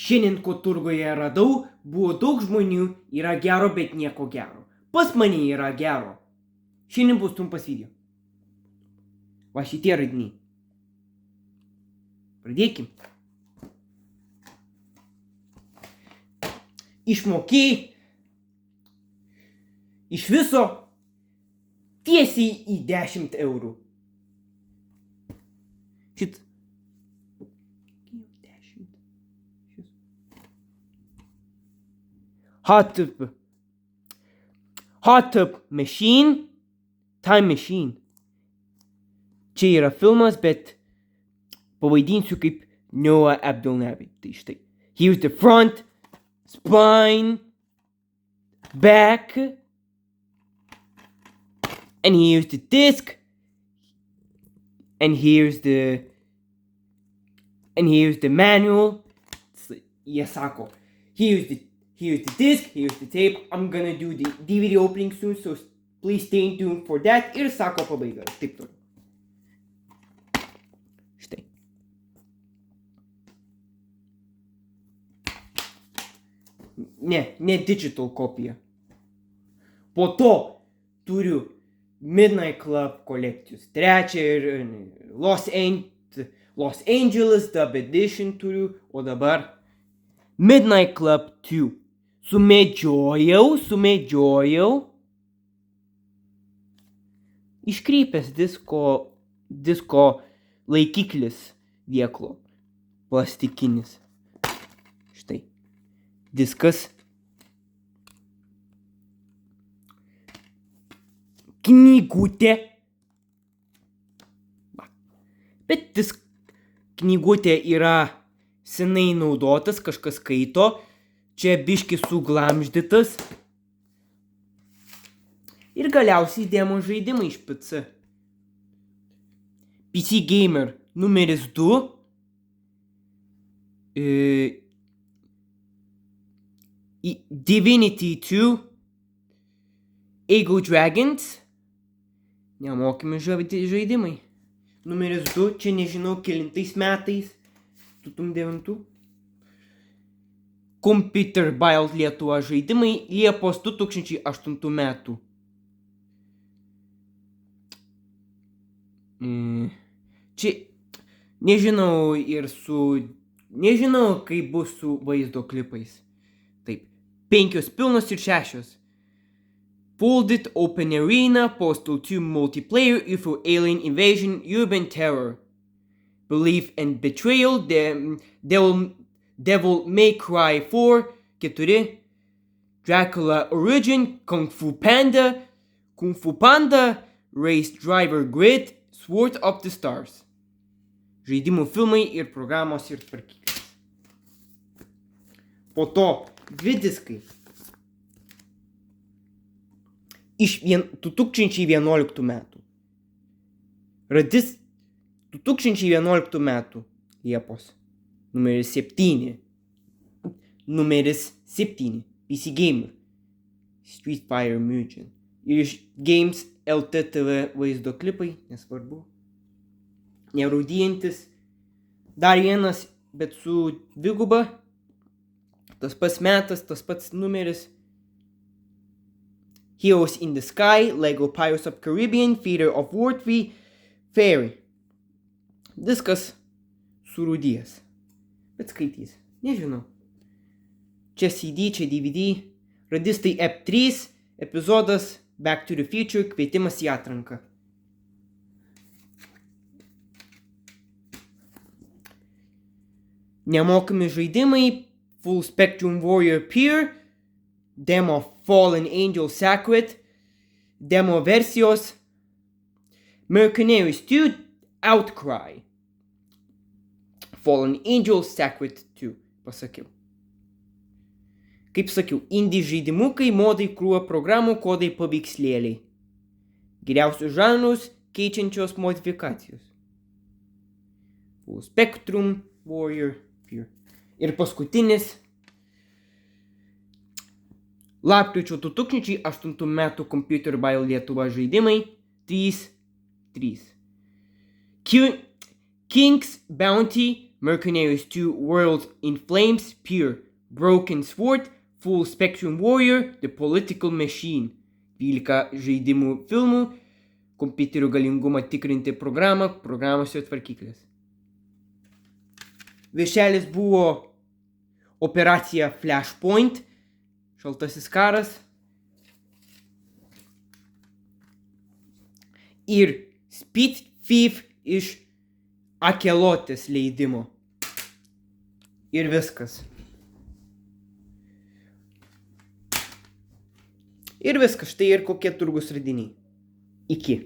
Šiandien, ko turgoje radau, buvo daug žmonių, yra gero, bet nieko gero. Pas mane yra gero. Šiandien bus trumpas video. Va šitie radiniai. Pradėkim. Išmokėjai iš viso tiesiai į 10 eurų. Šit. Hot Tub Machine, Time Machine. Čia yra filmas, bet pavaidinsiu kaip Noah Abdelnaby. Tai štai. Here's the front, spine, back, and here's the disc, and here's the manual. Jie sako, here's the disc, here's the tape. I'm gonna do the DVD opening soon, so please stay tuned for that. Ir sako pabaiga. Taip toliau. Štai. Ne digital kopija. Po to turiu Midnight Club kolekcijos. Trečią ir Los Angeles Dub Edition turiu, o dabar Midnight Club 2. Sumedžiojau. Iškrypęs disko laikiklis dėklo. Plastikinis. Štai. Diskas. Knygutė. Bet knygutė yra senai naudotas, kažkas skaito. Čia biški suglamždytas. Ir galiausiai demo žaidimai iš PC. PC Gamer numeris 2. Divinity 2. Ego Dragons. Nemokami žaidimai. Numeris 2. Čia nežinau kelintais metais. 2009. Computer Bild Lietuva žaidimai Liepos 2008 metų. Čia nežinau kaip bus su vaizdo klipais. Taip. 5 pilnos ir 6. Folded Open Arena, Postal 2 Multiplayer, UFO Alien Invasion, Urban Terror. Belief and Betrayal, Devil May Cry 4, 4, Dracula Origin, Kung Fu Panda, Race Driver Grid, Sword of the Stars. Žaidimų filmai ir programos ir tvarkyklis. Po to 2 diskai. Iš 2011 metų. Radis 2011 metų Liepos. Numeris 7. PC Gamer. Street Fighter Mugen. Ir iš Games LTTV vaizdo klipai, nesvarbu. Nerūdijantis. Dar vienas, bet su dviguba. Tas pats metas, tas pats numeris. Heroes in the Sky, Lego Pirates of Caribbean, Theater of War 3, Fairy. Diskas surūdijęs. Bet skaitys. Nežinau. Čia CD, čia DVD. Radistai EP3, epizodas Back to the Future, kvietimas į atranką. Nemokami žaidimai, Full Spectrum Warrior Peer, demo Fallen Angel Sacred, demo versijos, Mercenaries 2, Outcry, Fallen Angel Sacred 2, pasakiau. Kaip sakiau, indie žaidimukai, modai, krūva programų, kodai, paveikslėliai. Geriausius žanrus keičiančios modifikacijos. Full Spectrum Warrior Peer. Ir paskutinis. Lapkričio 2008 metų Computer Bild Lietuva žaidimai 3. King's Bounty Mercenaries 2 World in Flames, Pure, Broken Sword, Full Spectrum Warrior, The Political Machine. 12 žaidimų filmų, kompiuterio galingumą tikrinti programą, programos ir tvarkyklės. Viršelis buvo Operacija Flashpoint, Šaltasis karas ir Speed Thief iš Akelotės leidimo. Ir viskas. Ir viskas, štai ir kokie turgus radiniai. Iki.